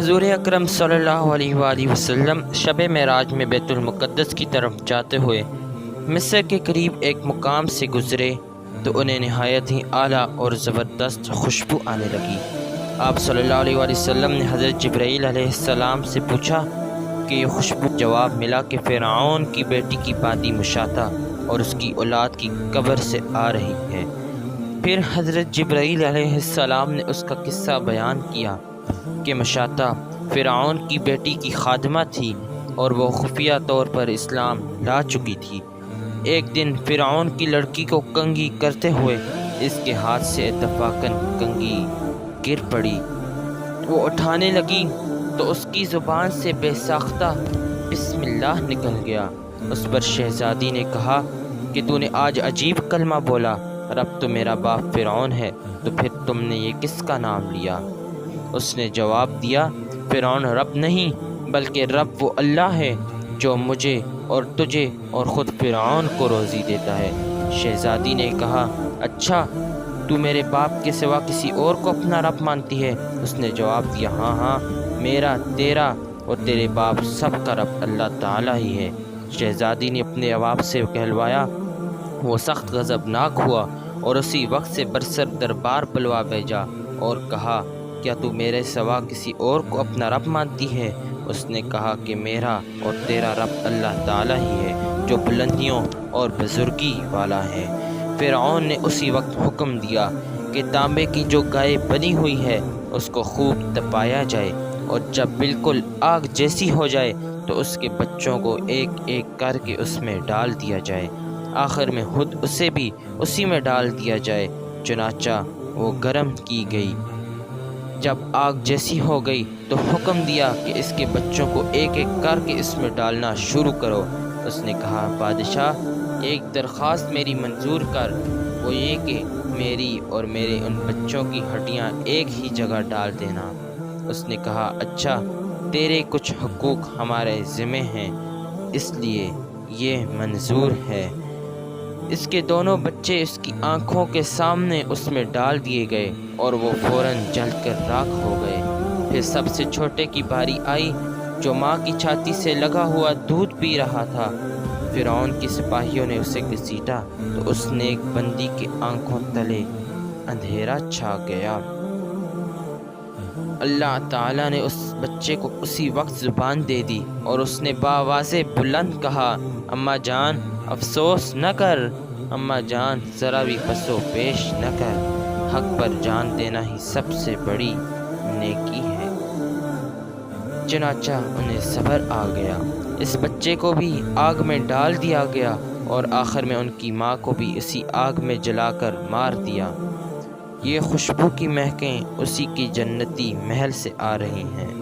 حضور اکرم صلی اللہ علیہ وآلہ وسلم شب معراج میں بیت المقدس کی طرف جاتے ہوئے مصر کے قریب ایک مقام سے گزرے تو انہیں نہایت ہی اعلیٰ اور زبردست خوشبو آنے لگی۔ آپ صلی اللہ علیہ وآلہ وسلم نے حضرت جبرائیل علیہ السلام سے پوچھا کہ یہ خوشبو؟ جواب ملا کہ فرعون کی بیٹی کی باندی مشاطہ اور اس کی اولاد کی قبر سے آ رہی ہے۔ پھر حضرت جبرائیل علیہ السلام نے اس کا قصہ بیان کیا کہ مشاطہ فرعون کی بیٹی کی خادمہ تھی اور وہ خفیہ طور پر اسلام لا چکی تھی۔ ایک دن فرعون کی لڑکی کو کنگھی کرتے ہوئے اس کے ہاتھ سے اتفاقاً کنگھی گر پڑی۔ وہ اٹھانے لگی تو اس کی زبان سے بے ساختہ بسم اللہ نکل گیا۔ اس پر شہزادی نے کہا کہ تو نے آج عجیب کلمہ بولا، رب تو میرا باپ فرعون ہے، تو پھر تم نے یہ کس کا نام لیا؟ اس نے جواب دیا، فرعون رب نہیں بلکہ رب وہ اللہ ہے جو مجھے اور تجھے اور خود فرعون کو روزی دیتا ہے۔ شہزادی نے کہا، اچھا تو میرے باپ کے سوا کسی اور کو اپنا رب مانتی ہے؟ اس نے جواب دیا، ہاں میرا، تیرا اور تیرے باپ سب کا رب اللہ تعالیٰ ہی ہے۔ شہزادی نے اپنے جواب سے کہلوایا۔ وہ سخت غضبناک ہوا اور اسی وقت سے برسر دربار بلوا بھیجا اور کہا، کیا تو میرے سوا کسی اور کو اپنا رب مانتی ہے؟ اس نے کہا کہ میرا اور تیرا رب اللہ تعالیٰ ہی ہے جو بلندیوں اور بزرگی والا ہے۔ فرعون نے اسی وقت حکم دیا کہ تانبے کی جو گائے بنی ہوئی ہے اس کو خوب تپایا جائے اور جب بالکل آگ جیسی ہو جائے تو اس کے بچوں کو ایک ایک کر کے اس میں ڈال دیا جائے، آخر میں خود اسے بھی اسی میں ڈال دیا جائے۔ چنانچہ وہ گرم کی گئی۔ جب آگ جیسی ہو گئی تو حکم دیا کہ اس کے بچوں کو ایک ایک کر کے اس میں ڈالنا شروع کرو۔ اس نے کہا، بادشاہ ایک درخواست میری منظور کر، وہ یہ کہ میری اور میرے ان بچوں کی ہڈیاں ایک ہی جگہ ڈال دینا۔ اس نے کہا، اچھا تیرے کچھ حقوق ہمارے ذمہ ہیں اس لیے یہ منظور ہے۔ اس کے دونوں بچے اس کی آنکھوں کے سامنے اس میں ڈال دیے گئے اور وہ فوراً جل کر راکھ ہو گئے۔ پھر سب سے چھوٹے کی باری آئی جو ماں کی چھاتی سے لگا ہوا دودھ پی رہا تھا۔ فرعون کی سپاہیوں نے اسے گھسیٹا تو اس نیک بندی کے آنکھوں تلے اندھیرا چھا گیا۔ اللہ تعالیٰ نے اس بچے کو اسی وقت زبان دے دی اور اس نے بآواز بلند کہا، اماں جان افسوس نہ کر، اماں جان ذرا بھی پس و پیش نہ کر، حق پر جان دینا ہی سب سے بڑی نیکی ہے۔ چنانچہ انہیں صبر آ گیا، اس بچے کو بھی آگ میں ڈال دیا گیا اور آخر میں ان کی ماں کو بھی اسی آگ میں جلا کر مار دیا۔ یہ خوشبو کی مہکیں اسی کی جنتی محل سے آ رہی ہیں۔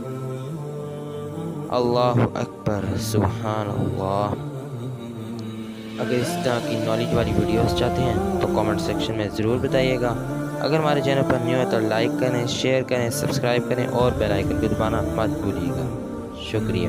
اللہ اکبر، سبحان اللہ۔ اگر اس طرح کی نالج والی ویڈیوز چاہتے ہیں تو کامنٹ سیکشن میں ضرور بتائیے گا۔ اگر ہمارے چینل پر نیو ہے تو لائک کریں، شیئر کریں، سبسکرائب کریں اور بیل آئیکن کو دبانا مت بھولیے گا۔ شکریہ۔